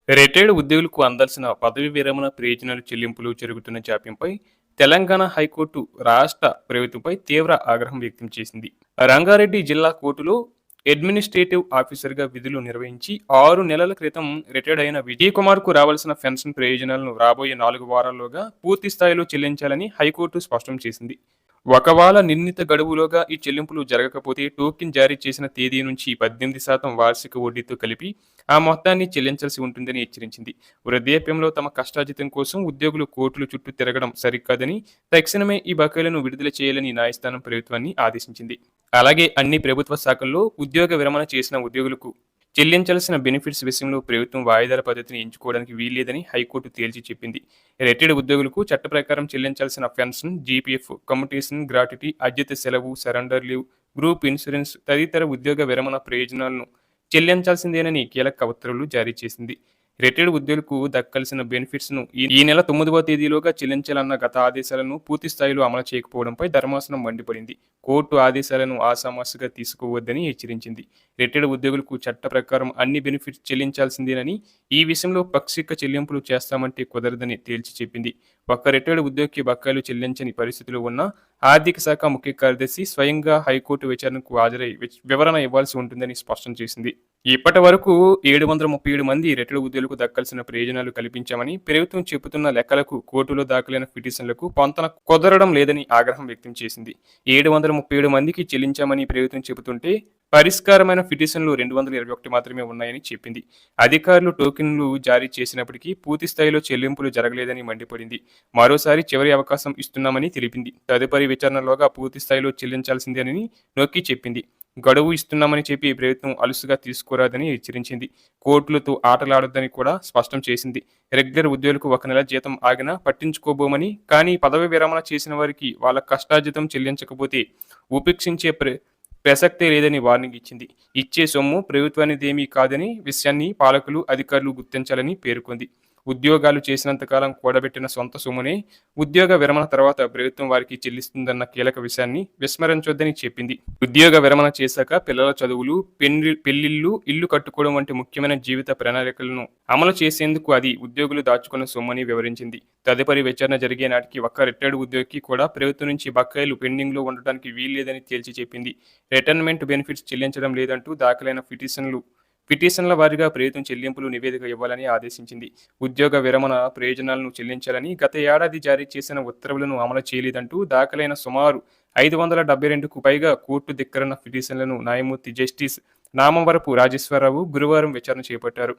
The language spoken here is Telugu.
రిటైర్డ్ ఉద్యోగులకు అందాల్సిన పదవీ విరమణ ప్రయోజనాలు చెల్లింపులు జరుగుతున్న జాప్యంపై తెలంగాణ హైకోర్టు రాష్ట్ర ప్రభుత్వంపై తీవ్ర ఆగ్రహం వ్యక్తం చేసింది. రంగారెడ్డి జిల్లా కోర్టులో అడ్మినిస్ట్రేటివ్ ఆఫీసర్గా విధులు నిర్వహించి 6 నెలల క్రితం రిటైర్డ్ అయిన విజయ్ కుమార్ కు రావాల్సిన పెన్షన్ ప్రయోజనాలను రాబోయే 4 వారాల్లోగా పూర్తి స్థాయిలో చెల్లించాలని హైకోర్టు స్పష్టం చేసింది. ఒకవేళ నిర్ణీత గడువులోగా ఈ చెల్లింపులు జరగకపోతే టోకెన్ జారీ చేసిన తేదీ నుంచి 18% వార్షిక వడ్డీతో కలిపి ఆ మొత్తాన్ని చెల్లించాల్సి ఉంటుందని హెచ్చరించింది. వృద్ధాప్యంలో తమ కష్టార్జితం కోసం ఉద్యోగులు కోర్టుల చుట్టూ తిరగడం సరికాదని, తక్షణమే ఈ బకాయిలను విడుదల చేయాలని న్యాయస్థానం ప్రభుత్వాన్ని ఆదేశించింది. అలాగే అన్ని ప్రభుత్వ శాఖల్లో ఉద్యోగ విరమణ చేసిన ఉద్యోగులకు చెల్లించాల్సిన బెనిఫిట్స్ విషయంలో ప్రభుత్వం వాయిదాల పద్ధతిని ఎంచుకోవడానికి వీల్లేదని హైకోర్టు తేల్చి చెప్పింది. రిటైర్డ్ ఉద్యోగులకు చట్ట ప్రకారం చెల్లించాల్సిన పెన్షన్, జీపీఎఫ్, కమ్యుటేషన్ గ్రాట్యుటీ, అద్యత సెలవు, సరెండర్ లీవ్, గ్రూప్ ఇన్సూరెన్స్ తదితర ఉద్యోగ విరమణ ప్రయోజనాలను చెల్లించాల్సిందేనని కీలక ఉత్తర్వులు జారీ చేసింది. రిటైర్డ్ ఉద్యోగులకు దక్కాల్సిన బెనిఫిట్స్ను ఈ నెల 9వ తేదీలోగా చెల్లించాలన్న గత ఆదేశాలను పూర్తి స్థాయిలో అమలు చేయకపోవడంపై ధర్మాసనం మండిపడింది. కోర్టు ఆదేశాలను ఆషామాషీగా తీసుకోవద్దని హెచ్చరించింది. రిటైర్డ్ ఉద్యోగులకు చట్ట ప్రకారం అన్ని బెనిఫిట్స్ చెల్లించాల్సిందేనని, ఈ విషయంలో పాక్షిక చెల్లింపులు చేస్తామంటే కుదరదని తేల్చి చెప్పింది. ఒక్క రిటైర్డ్ ఉద్యోగికి బకాయిలు చెల్లించని పరిస్థితిలో ఉన్న ఆర్థిక శాఖ ముఖ్య కార్యదర్శి స్వయంగా హైకోర్టు విచారణకు హాజరై వివరణ ఇవ్వాల్సి ఉంటుందని స్పష్టం చేసింది. ఇప్పటి వరకు 737 మంది రిటైర్డ్ ఉద్యోగులకు దక్కాల్సిన ప్రయోజనాలు కల్పించామని ప్రభుత్వం చెబుతున్న లెక్కలకు కోర్టులో దాఖలైన పిటిషన్లకు పొంతన కుదరడం లేదని ఆగ్రహం వ్యక్తం చేసింది. 737 మందికి చెల్లించామని ప్రభుత్వం చెబుతుంటే పరిష్కారమైన పిటిషన్లు 221 మాత్రమే ఉన్నాయని చెప్పింది. అధికారులు టోకెన్లు జారీ చేసినప్పటికీ పూర్తి స్థాయిలో చెల్లింపులు జరగలేదని మండిపడింది. మరోసారి చివరి అవకాశం ఇస్తున్నామని తెలిపింది. తదుపరి విచారణలోగా పూర్తి స్థాయిలో చెల్లించాల్సిందేనని నొక్కి చెప్పింది. గడువు ఇస్తున్నామని చెప్పి ప్రభుత్వం అలుసుగా తీసుకోరాదని హెచ్చరించింది. కోర్టులతో ఆటలాడొద్దని కూడా స్పష్టం చేసింది. రెగ్యులర్ ఉద్యోగులకు 1 నెల జీతం ఆగినా పట్టించుకోబోమని, కానీ పదవి విరమణ చేసిన వారికి వాళ్ళ కష్టార్జితం చెల్లించకపోతే ఉపేక్షించే ప్రసక్తే లేదని వార్నింగ్ ఇచ్చింది. ఇచ్చే సొమ్ము ప్రభుత్వానిదేమీ కాదని విషయాన్ని పాలకులు, అధికారులు గుర్తించాలని పేర్కొంది. ఉద్యోగాలు చేసినంతకాలం కూడబెట్టిన సొంత సొమ్మునే ఉద్యోగ విరమణ తర్వాత ప్రభుత్వం వారికి చెల్లిస్తుందన్న కీలక విషయాన్ని విస్మరించొద్దని చెప్పింది. ఉద్యోగ విరమణ చేశాక పిల్లల చదువులు, పెళ్లిళ్లు, ఇల్లు కట్టుకోవడం వంటి ముఖ్యమైన జీవిత ప్రణాళికలను అమలు చేసేందుకు అది ఉద్యోగులు దాచుకున్న సొమ్మని వివరించింది. తదుపరి విచారణ జరిగే నాటికి ఒక్క రిటైర్డ్ ఉద్యోగికి కూడా ప్రభుత్వం నుంచి బకాయిలు పెండింగ్లో ఉండటానికి వీల్లేదని తేల్చి చెప్పింది. రిటైర్మెంట్ బెనిఫిట్స్ చెల్లించడం లేదంటూ దాఖలైన పిటిషన్ల వారీగా ప్రభుత్వం చెల్లింపులు నివేదిక ఇవ్వాలని ఆదేశించింది. ఉద్యోగ విరమణ ప్రయోజనాలను చెల్లించాలని గత ఏడాది జారీ చేసిన ఉత్తర్వులను అమలు చేయలేదంటూ దాఖలైన సుమారు 572కు పైగా కోర్టు ధిక్కరణ పిటిషన్లను న్యాయమూర్తి జస్టిస్ నామవరపు రాజేశ్వరరావు గురువారం విచారణ చేపట్టారు.